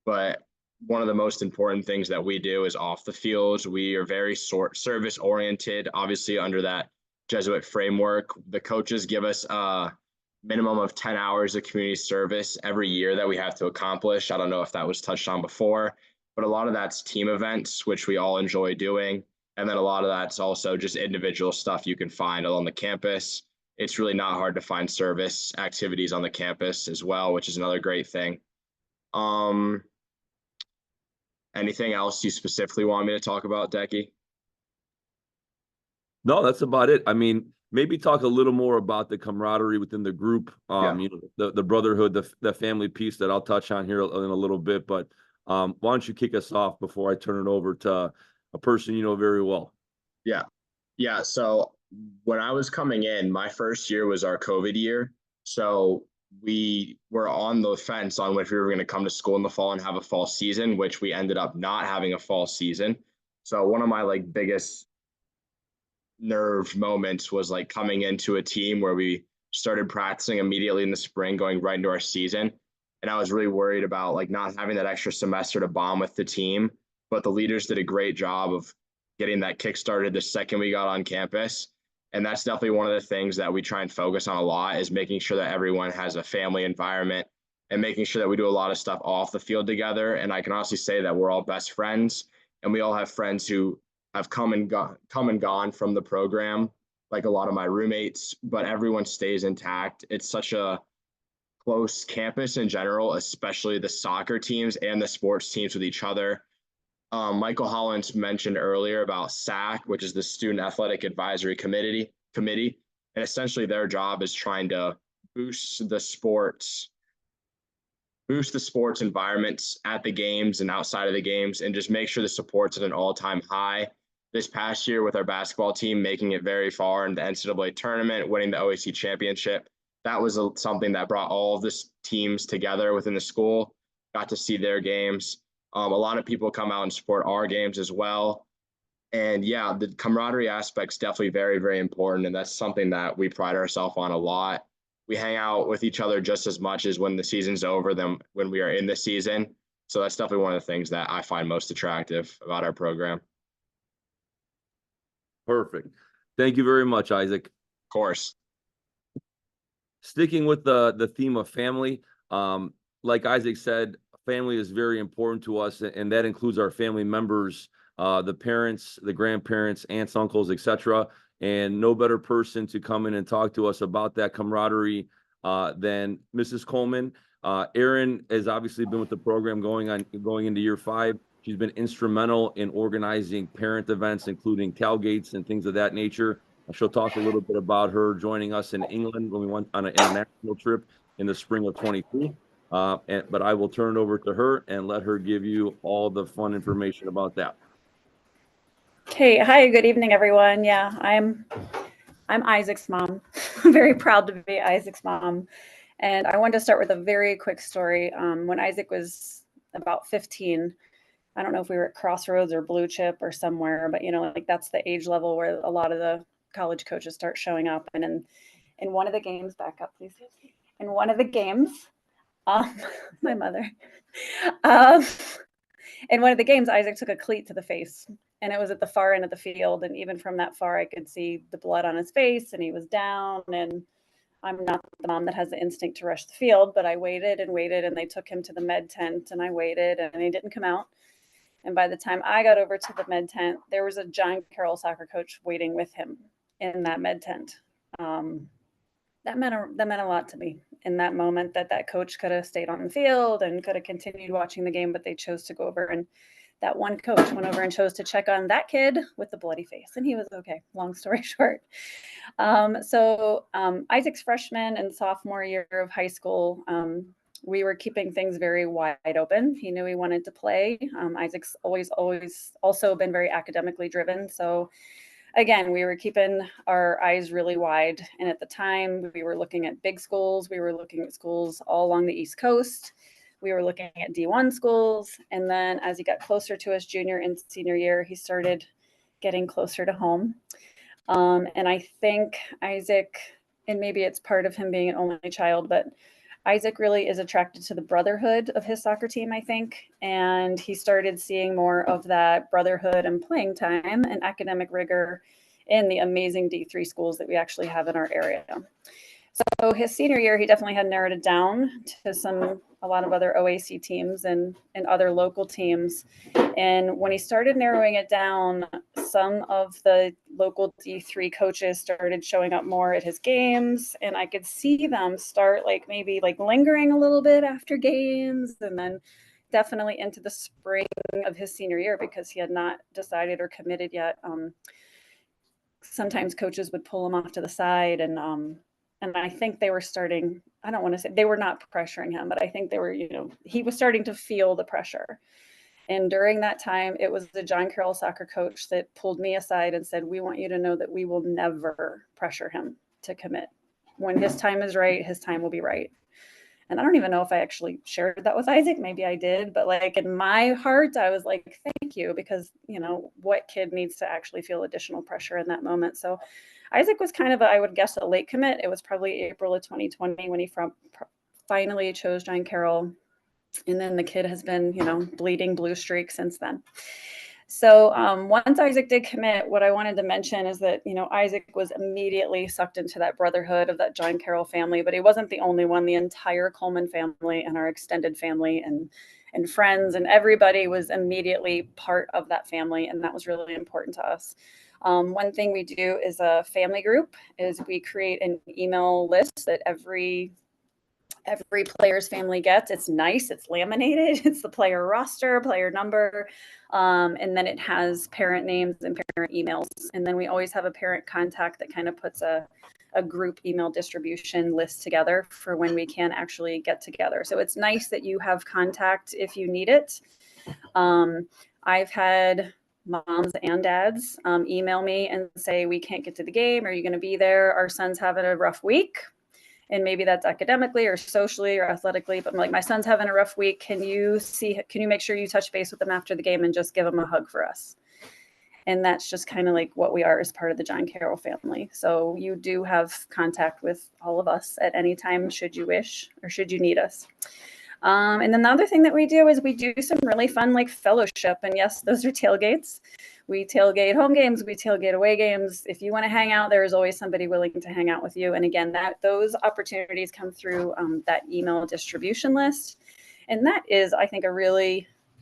but one of the most important things that we do is off the field. We are very service oriented, obviously under that Jesuit framework. The coaches give us a minimum of 10 hours of community service every year that we have to accomplish. I don't know if that was touched on before, but a lot of that's team events, which we all enjoy doing. And then a lot of that's also just individual stuff you can find along the campus. It's really not hard to find service activities on the campus as well, which is another great thing. Anything else you specifically want me to talk about, Decky? No, that's about it. I mean, maybe talk a little more about the camaraderie within the group, you know, the brotherhood, the family piece that I'll touch on here in a little bit. But why don't you kick us off before I turn it over to a person you know very well? Yeah. Yeah. So when I was coming in, my first year was our COVID year. So we were on the fence on if we were going to come to school in the fall and have a fall season, which we ended up not having a fall season. So one of my like biggest nerve moments was like coming into a team where we started practicing immediately in the spring, going right into our season. And I was really worried about like not having that extra semester to bond with the team. But the leaders did a great job of getting that kick started the second we got on campus. And that's definitely one of the things that we try and focus on a lot, is making sure that everyone has a family environment and making sure that we do a lot of stuff off the field together. And I can honestly say that we're all best friends, and we all have friends who have come and gone from the program, like a lot of my roommates, but everyone stays intact. It's such a close campus in general, especially the soccer teams and the sports teams with each other. Michael Hollins mentioned earlier about SAC, which is the Student Athletic Advisory Committee, and essentially their job is trying to boost the sports environments at the games and outside of the games, and just make sure the support's at an all-time high. This past year with our basketball team making it very far in the NCAA tournament, winning the OAC championship, that was something that brought all of the teams together within the school, got to see their games. A lot of people come out and support our games as well. And yeah, the camaraderie aspect's definitely very, very important. And that's something that we pride ourselves on a lot. We hang out with each other just as much as when the season's over than when we are in the season. So that's definitely one of the things that I find most attractive about our program. Perfect. Thank you very much, Isaac. Of course. Sticking with the theme of family, like Isaac said, family is very important to us, and that includes our family members, the parents, the grandparents, aunts, uncles, etc. And no better person to come in and talk to us about that camaraderie than Mrs. Coleman. Erin has obviously been with the program going into year 5. She's been instrumental in organizing parent events, including tailgates and things of that nature. She'll talk a little bit about her joining us in England when we went on an international trip in the spring of 22. But I will turn it over to her and let her give you all the fun information about that. Okay, hi, good evening, everyone. Yeah, I'm Isaac's mom. I'm very proud to be Isaac's mom. And I wanted to start with a very quick story. When Isaac was about 15, I don't know if we were at Crossroads or Blue Chip or somewhere, but you know, like that's the age level where a lot of the college coaches start showing up. And in one of the games, back up, please. In one of the games, my mother, in one of the games, Isaac took a cleat to the face, and it was at the far end of the field. And even from that far, I could see the blood on his face, and he was down. And I'm not the mom that has the instinct to rush the field, but I waited and waited, and they took him to the med tent, and I waited, and he didn't come out. And by the time I got over to the med tent, there was a John Carroll soccer coach waiting with him in that med tent. That meant a lot to me in that moment, that coach could have stayed on the field and could have continued watching the game, but they chose to go over, and that one coach went over and chose to check on that kid with the bloody face, and he was okay. Long story short. Isaac's freshman and sophomore year of high school, we were keeping things very wide open. He knew he wanted to play. Isaac's always also been very academically driven. So again, we were keeping our eyes really wide. And at the time, we were looking at big schools. We were looking at schools all along the East Coast. We were looking at D1 schools. And then as he got closer to his junior and senior year, he started getting closer to home. And I think Isaac, and maybe it's part of him being an only child, but Isaac really is attracted to the brotherhood of his soccer team, I think. And he started seeing more of that brotherhood and playing time and academic rigor in the amazing D3 schools that we actually have in our area. So his senior year, he definitely had narrowed it down to a lot of other OAC teams and other local teams. And when he started narrowing it down, some of the local D3 coaches started showing up more at his games, and I could see them start maybe lingering a little bit after games, and then definitely into the spring of his senior year, because he had not decided or committed yet. sometimes coaches would pull him off to the side and I think they were starting, I don't want to say they were not pressuring him, but I think they were, he was starting to feel the pressure. And during that time, it was the John Carroll soccer coach that pulled me aside and said, we want you to know that we will never pressure him to commit. When his time is right, his time will be right. And I don't even know if I actually shared that with Isaac. Maybe I did, but like in my heart, I was like, thank you, because what kid needs to actually feel additional pressure in that moment? So Isaac was kind of, I would guess, a late commit. It was probably April of 2020 when he finally chose John Carroll. And then the kid has been, bleeding blue streak since then. So once Isaac did commit, what I wanted to mention is that, Isaac was immediately sucked into that brotherhood of that John Carroll family, but he wasn't the only one. The entire Coleman family and our extended family and friends and everybody was immediately part of that family. And that was really important to us. One thing we do is a family group is we create an email list that every player's family gets. It's nice. It's laminated. It's the player roster, player number. And then it has parent names and parent emails. And then we always have a parent contact that kind of puts a group email distribution list together for when we can actually get together. So it's nice that you have contact if you need it. I've had moms and dads email me and say, we can't get to the game. Are you going to be there? Our son's having a rough week. And maybe that's academically or socially or athletically, but I'm like, my son's having a rough week. Can you make sure you touch base with him after the game and just give him a hug for us? And that's just kind of like what we are as part of the John Carroll family. So you do have contact with all of us at any time, should you wish, or should you need us. And then the other thing that we do is we do some really fun like fellowship. And yes, those are tailgates. We tailgate home games, we tailgate away games. If you want to hang out, there is always somebody willing to hang out with you. And again, those opportunities come through that email distribution list. And that is, I think,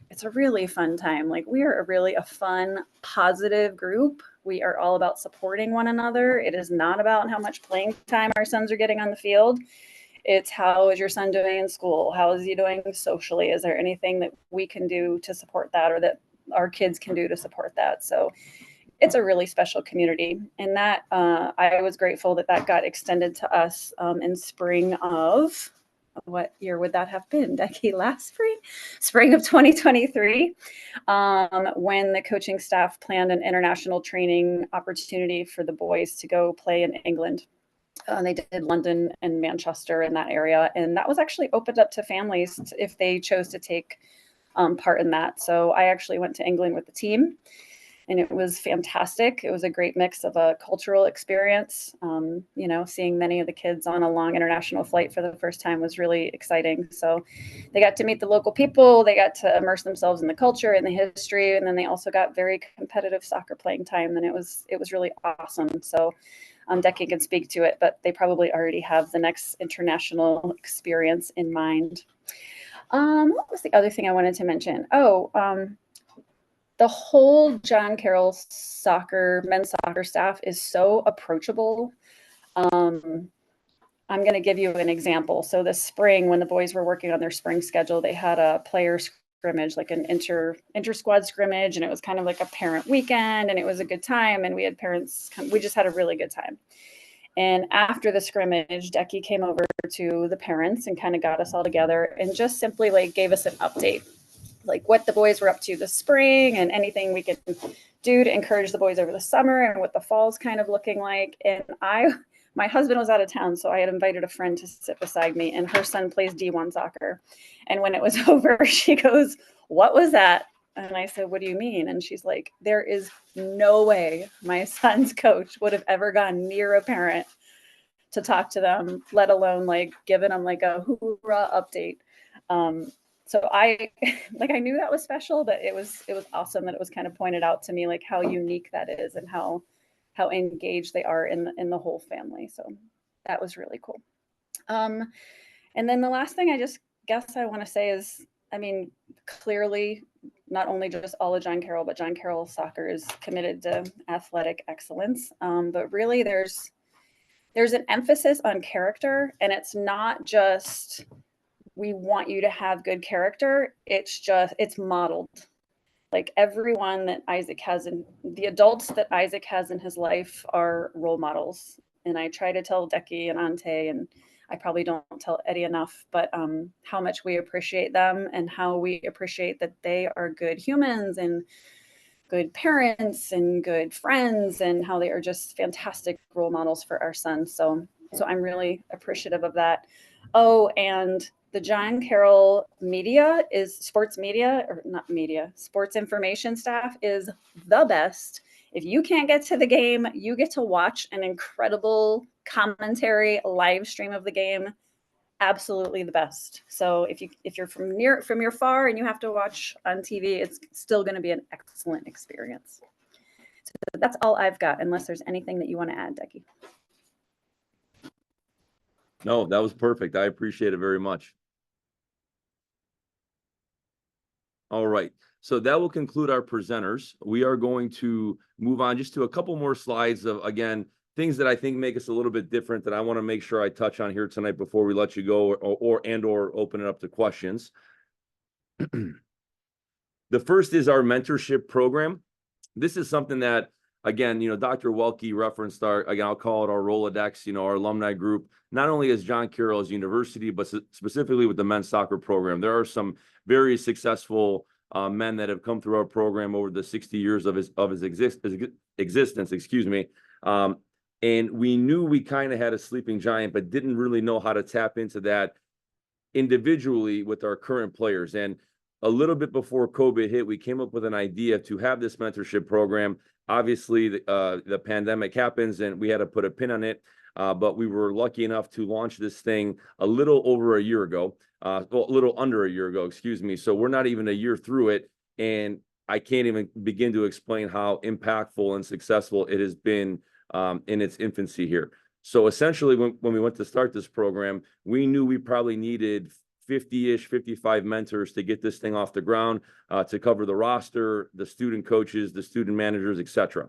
it's a really fun time. Like we are a fun, positive group. We are all about supporting one another. It is not about how much playing time our sons are getting on the field. It's how is your son doing in school? How is he doing socially? Is there anything that we can do to support that or that our kids can do to support that? So it's a really special community. And that I was grateful that got extended to us in spring of, what year would that have been? Becky, last spring of 2023, when the coaching staff planned an international training opportunity for the boys to go play in England. They did London and Manchester in that area. And that was actually opened up to families if they chose to take part in that. So I actually went to England with the team and it was fantastic. It was a great mix of a cultural experience. Seeing many of the kids on a long international flight for the first time was really exciting. So they got to meet the local people. They got to immerse themselves in the culture and the history. And then they also got very competitive soccer playing time. And it was really awesome. So Decky can speak to it, but they probably already have the next international experience in mind. What was the other thing I wanted to mention? The whole John Carroll men's soccer staff is so approachable. I'm going to give you an example. So this spring, when the boys were working on their spring schedule, they had a player scrimmage, like an inter-squad scrimmage, and it was kind of like a parent weekend, and it was a good time, and we had parents we just had a really good time. And after the scrimmage, Decky came over to the parents and kind of got us all together and just simply like gave us an update, like what the boys were up to this spring and anything we could do to encourage the boys over the summer and what the fall's kind of looking like. And my husband was out of town, so I had invited a friend to sit beside me, and her son plays D1 soccer. And when it was over, she goes, "What was that?" And I said, "What do you mean?" And she's like, "There is no way my son's coach would have ever gone near a parent to talk to them, let alone like giving them like a hoorah update." So I knew that was special, but it was awesome that it was kind of pointed out to me like how unique that is and how engaged they are in the whole family. So that was really cool. And then the last thing I just guess I want to say is, I mean, clearly not only just all of John Carroll, but John Carroll soccer is committed to athletic excellence. But really there's an emphasis on character, and it's not just, we want you to have good character. It's modeled. like everyone that Isaac has in the adults that Isaac has in his life are role models. And I try to tell Decky and Ante, and I probably don't tell Eddie enough, but how much we appreciate them and how we appreciate that they are good humans and good parents and good friends, and how they are just fantastic role models for our sons. So I'm really appreciative of that. Oh, and the John Carroll media is sports media, or not media, sports information staff is the best. If you can't get to the game, you get to watch an incredible commentary live stream of the game. Absolutely the best. So if you're from your far and you have to watch on TV, it's still going to be an excellent experience. So that's all I've got, unless there's anything that you want to add, Decky. No, that was perfect. I appreciate it very much. All right. So that will conclude our presenters. We are going to move on just to a couple more slides of, again, things that I think make us a little bit different that I want to make sure I touch on here tonight before we let you go, or open it up to questions. The first is our mentorship program. This is something that, again, Dr. Welke referenced again, I'll call it our Rolodex, our alumni group, not only as John Carroll's university, but specifically with the men's soccer program. There are some very successful men that have come through our program over the 60 years of his existence, excuse me. And we knew we kind of had a sleeping giant, but didn't really know how to tap into that individually with our current players. And a little bit before COVID hit, we came up with an idea to have this mentorship program. Obviously, the pandemic happens and we had to put a pin on it. But we were lucky enough to launch this thing a little over a year ago, a little under a year ago, excuse me. So we're not even a year through it. And I can't even begin to explain how impactful and successful it has been in its infancy here. So essentially, when we went to start this program, we knew we probably needed 50-ish, 55 mentors to get this thing off the ground, to cover the roster, the student coaches, the student managers, etc.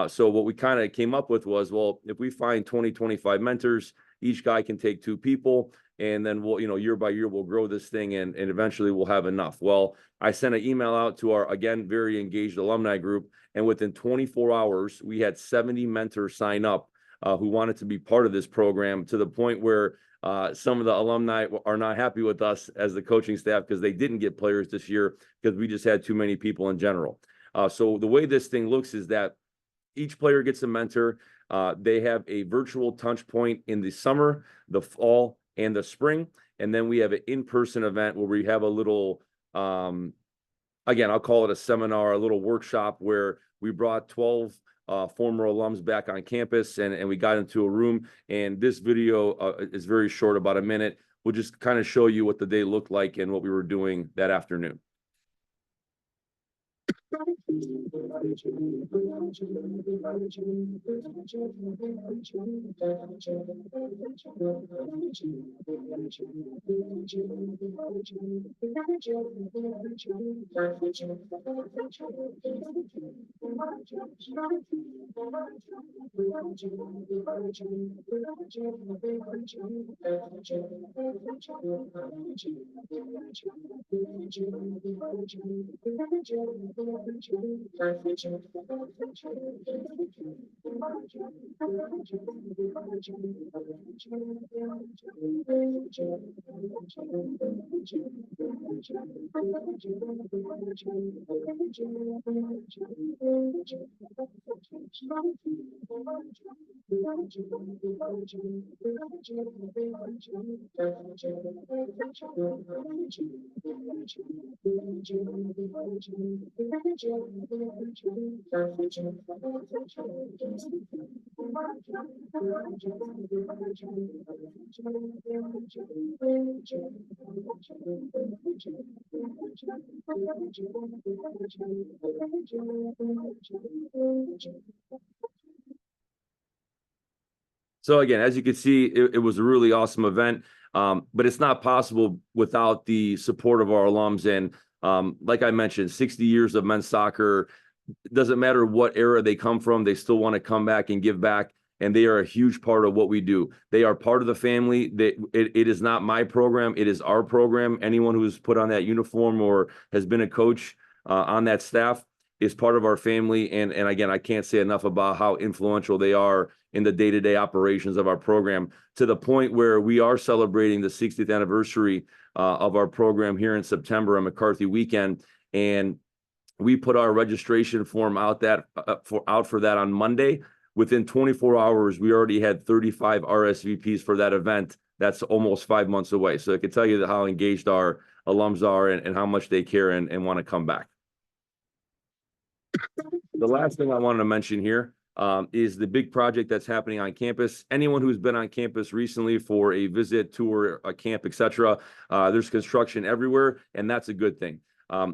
So what we kind of came up with was, well, if we find 20, 25 mentors, each guy can take 2 people, and then we'll, year by year, we'll grow this thing and eventually we'll have enough. Well, I sent an email out to our, again, very engaged alumni group, and within 24 hours, we had 70 mentors sign up who wanted to be part of this program, to the point where some of the alumni are not happy with us as the coaching staff because they didn't get players this year because we just had too many people in general. So the way this thing looks is that each player gets a mentor. They have a virtual touch point in the summer, the fall, and the spring. And then we have an in-person event where we have a little, again, I'll call it a seminar, a little workshop where we brought 12 former alums back on campus, and we got into a room. And this video is very short, about a minute. We'll just kind of show you what the day looked like and what we were doing that afternoon. So again, as you can see, it was a really awesome event, but it's not possible without the support of our alums. And like I mentioned, 60 years of men's soccer. It doesn't matter what era they come from, they still want to come back and give back. And they are a huge part of what we do. They are part of the family. It is not my program. It is our program. Anyone who's put on that uniform or has been a coach on that staff is part of our family. And again, I can't say enough about how influential they are in the day-to-day operations of our program, to the point where we are celebrating the 60th anniversary of our program here in September on McCarthy weekend. And we put our registration form out for that on Monday. Within 24 hours, we already had 35 RSVPs for that event. That's almost 5 months away. So I can tell you how engaged our alums are and how much they care and want to come back. The last thing I wanted to mention here is the big project that's happening on campus. Anyone who's been on campus recently for a visit, tour, a camp, etc., there's construction everywhere, and that's a good thing.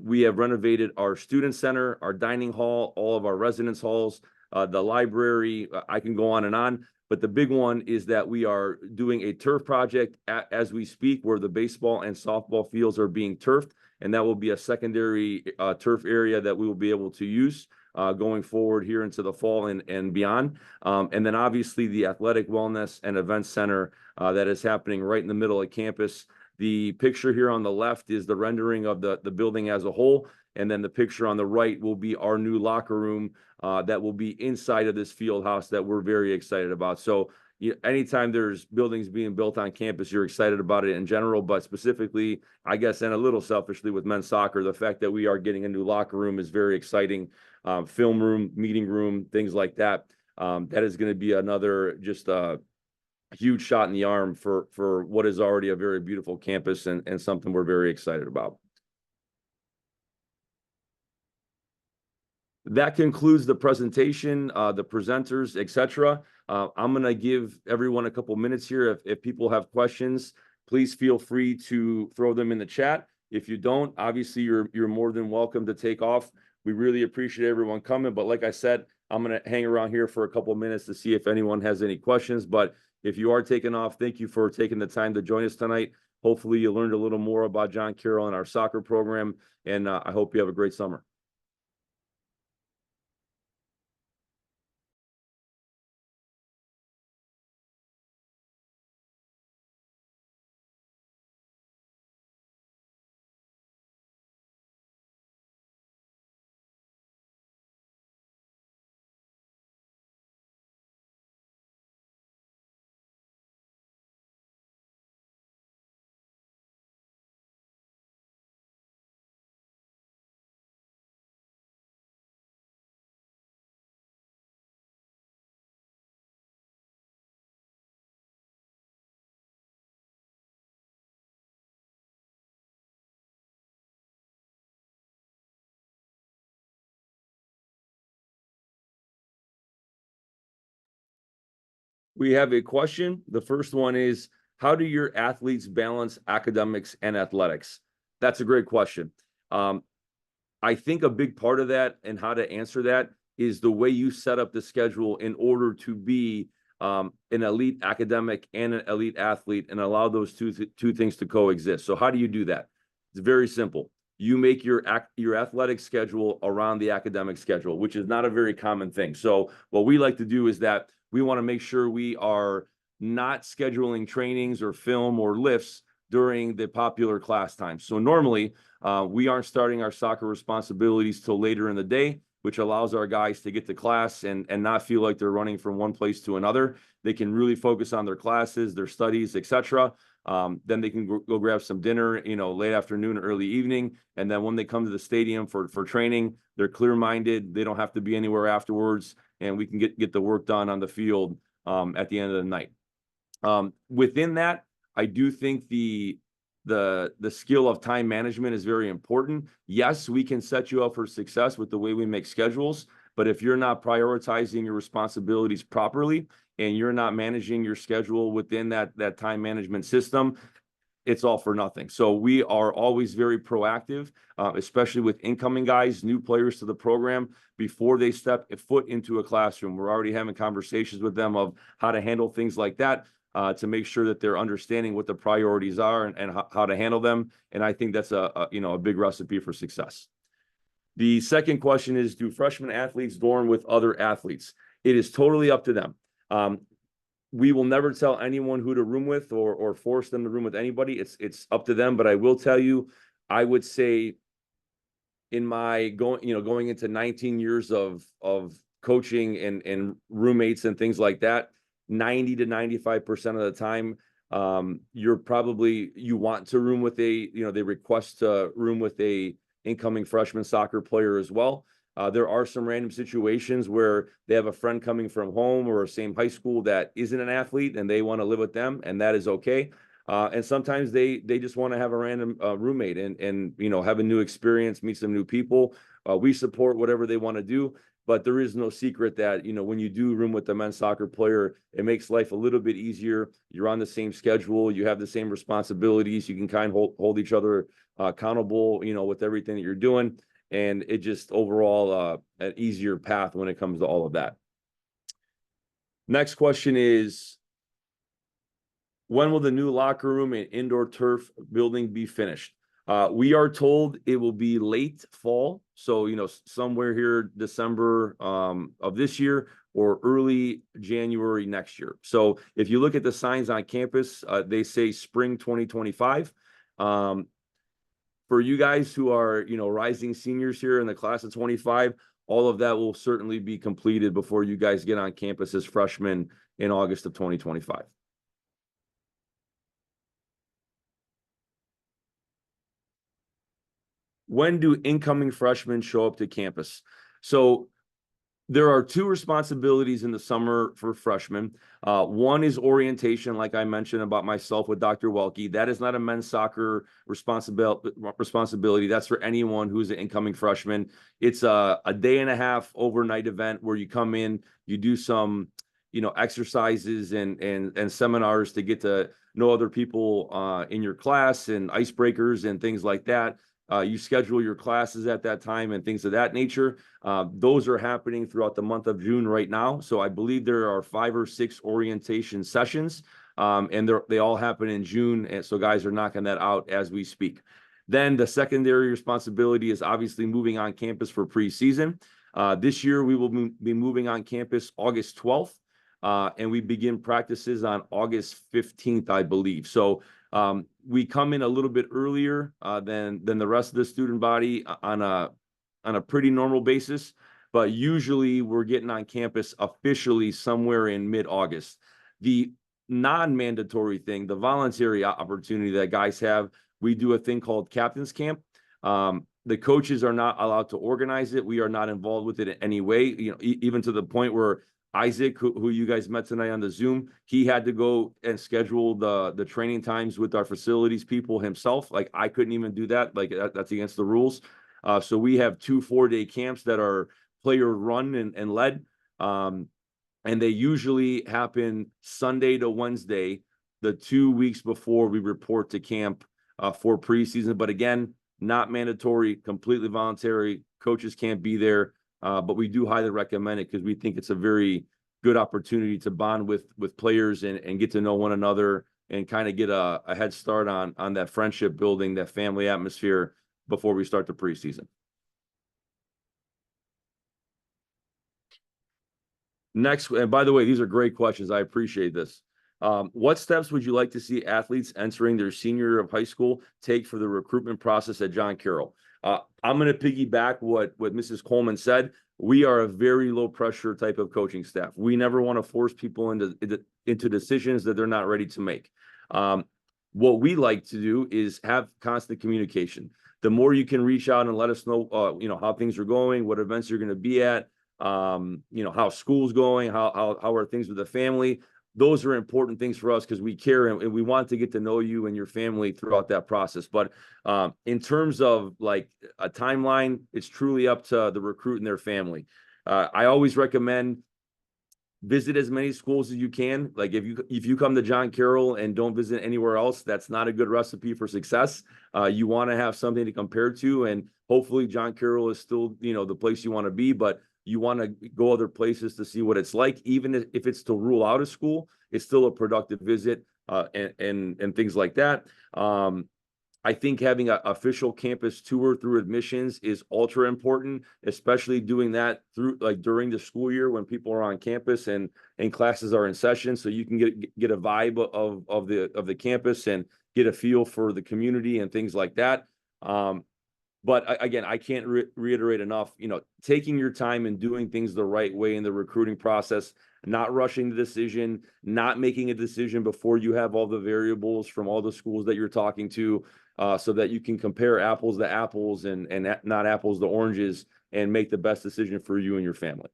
We have renovated our student center, our dining hall, all of our residence halls, the library. I can go on, but the big one is that we are doing a turf project as we speak, where the baseball and softball fields are being turfed, and that will be a secondary turf area that we will be able to use going forward here into the fall and beyond. And then obviously the athletic wellness and events center that is happening right in the middle of campus. The picture here on the left is the rendering of the building as a whole. And then the picture on the right will be our new locker room that will be inside of this field house that we're very excited about. So anytime there's buildings being built on campus, you're excited about it in general, but specifically, I guess, and a little selfishly with men's soccer, the fact that we are getting a new locker room is very exciting. Film room, meeting room, things like that. That is going to be another just huge shot in the arm for what is already a very beautiful campus and something we're very excited about. That concludes the presentation, the presenters, etc. I'm going to give everyone a couple minutes here. If people have questions, please feel free to throw them in the chat. If you don't, obviously you're more than welcome to take off. We really appreciate everyone coming, but like I said, I'm going to hang around here for a couple minutes to see if anyone has any questions. But if you are taking off, thank you for taking the time to join us tonight. Hopefully you learned a little more about John Carroll and our soccer program, and I hope you have a great summer. We have a question. The first one is, how do your athletes balance academics and athletics? That's a great question. I think a big part of that and how to answer that is the way you set up the schedule in order to be an elite academic and an elite athlete and allow those two things to coexist. So how do you do that? It's very simple. You make your athletic schedule around the academic schedule, which is not a very common thing. So what we like to do is that we want to make sure we are not scheduling trainings or film or lifts during the popular class time. So normally we aren't starting our soccer responsibilities till later in the day, which allows our guys to get to class and not feel like they're running from one place to another. They can really focus on their classes, their studies, etc. Then they can go grab some dinner, late afternoon, early evening. And then when they come to the stadium for training, they're clear-minded. They don't have to be anywhere afterwards, and we can get the work done on the field at the end of the night. Within that, I do think the skill of time management is very important. Yes, we can set you up for success with the way we make schedules, but if you're not prioritizing your responsibilities properly and you're not managing your schedule within that time management system, it's all for nothing. So we are always very proactive, especially with incoming guys, new players to the program. Before they step a foot into a classroom, we're already having conversations with them of how to handle things like that, to make sure that they're understanding what the priorities are and how to handle them. And I think that's a big recipe for success. The second question is, do freshman athletes dorm with other athletes? It is totally up to them. We will never tell anyone who to room with or force them to room with anybody. It's up to them. But I will tell you, I would say in my going into 19 years of coaching and roommates and things like that, 90 to 95% of the time, you want to room with they request to room with a incoming freshman soccer player as well. There are some random situations where they have a friend coming from home or same high school that isn't an athlete and they want to live with them, and that is okay. And sometimes they just want to have a random roommate and have a new experience, meet some new people. We support whatever they want to do, but there is no secret that when you do room with the men's soccer player, it makes life a little bit easier. You're on the same schedule, you have the same responsibilities, you can kind of hold each other accountable, with everything that you're doing. And it just overall an easier path when it comes to all of that. Next question is, when will the new locker room and indoor turf building be finished? We are told it will be late fall. So, somewhere here, December of this year or early January next year. So if you look at the signs on campus, they say spring 2025. For you guys who are, rising seniors here in the class of 25, all of that will certainly be completed before you guys get on campus as freshmen in August of 2025. When do incoming freshmen show up to campus? So there are two responsibilities in the summer for freshmen. One is orientation, like I mentioned about myself with Dr. Welke. That is not a men's soccer responsibility. That's for anyone who's an incoming freshman. It's a day and a half overnight event where you come in, you do some, exercises and seminars to get to know other people in your class and icebreakers and things like that. You schedule your classes at that time and things of that nature. Those are happening throughout the month of June right now. So I believe there are 5 or 6 orientation sessions, and they all happen in June. And so guys are knocking that out as we speak. Then the secondary responsibility is obviously moving on campus for preseason. This year we will be moving on campus August 12th, and we begin practices on August 15th, I believe. So we come in a little bit earlier than the rest of the student body on a pretty normal basis, but usually we're getting on campus officially somewhere in mid-August. The non-mandatory thing, the voluntary opportunity that guys have, we do a thing called Captain's Camp. The coaches are not allowed to organize it. We are not involved with it in any way, even to the point where Isaac, who you guys met tonight on the Zoom, he had to go and schedule the training times with our facilities people himself. Like I couldn't even do that. Like that's against the rules. So we have 2 4-day camps that are player run and led. And they usually happen Sunday to Wednesday, the 2 weeks before we report to camp for preseason. But again, not mandatory, completely voluntary. Coaches can't be there. But we do highly recommend it because we think it's a very good opportunity to bond with players and get to know one another and kind of get a head start on that friendship building, that family atmosphere before we start the preseason. Next, and by the way, these are great questions. I appreciate this. What steps would you like to see athletes entering their senior year of high school take for the recruitment process at John Carroll? I'm going to piggyback what Mrs. Coleman said. We are a very low pressure type of coaching staff. We never want to force people into decisions that they're not ready to make. What we like to do is have constant communication. The more you can reach out and let us know, how things are going, what events you're going to be at, how school's going, how are things with the family. Those are important things for us because we care and we want to get to know you and your family throughout that process. But in terms of like a timeline, it's truly up to the recruit and their family. I always recommend visit as many schools as you can. Like if you come to John Carroll and don't visit anywhere else, that's not a good recipe for success. You want to have something to compare to, and hopefully John Carroll is still, the place you want to be, but you want to go other places to see what it's like. Even if it's to rule out a school, it's still a productive visit and things like that. I think having an official campus tour through admissions is ultra important, especially doing that through during the school year when people are on campus and classes are in session, so you can get a vibe of the campus and get a feel for the community and things like that. But again, I can't reiterate enough, taking your time and doing things the right way in the recruiting process, not rushing the decision, not making a decision before you have all the variables from all the schools that you're talking to, so that you can compare apples to apples and not apples to oranges and make the best decision for you and your family.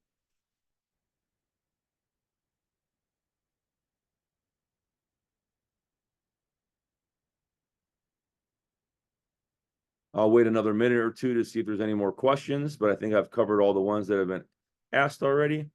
I'll wait another minute or two to see if there's any more questions, but I think I've covered all the ones that have been asked already.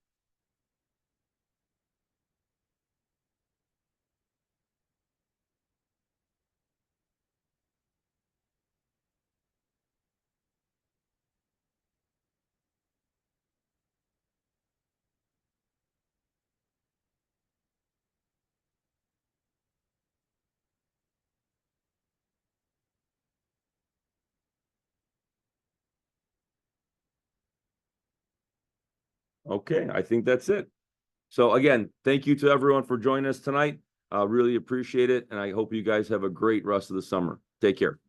Okay, I think that's it. So again, thank you to everyone for joining us tonight. Really appreciate it, and I hope you guys have a great rest of the summer. Take care.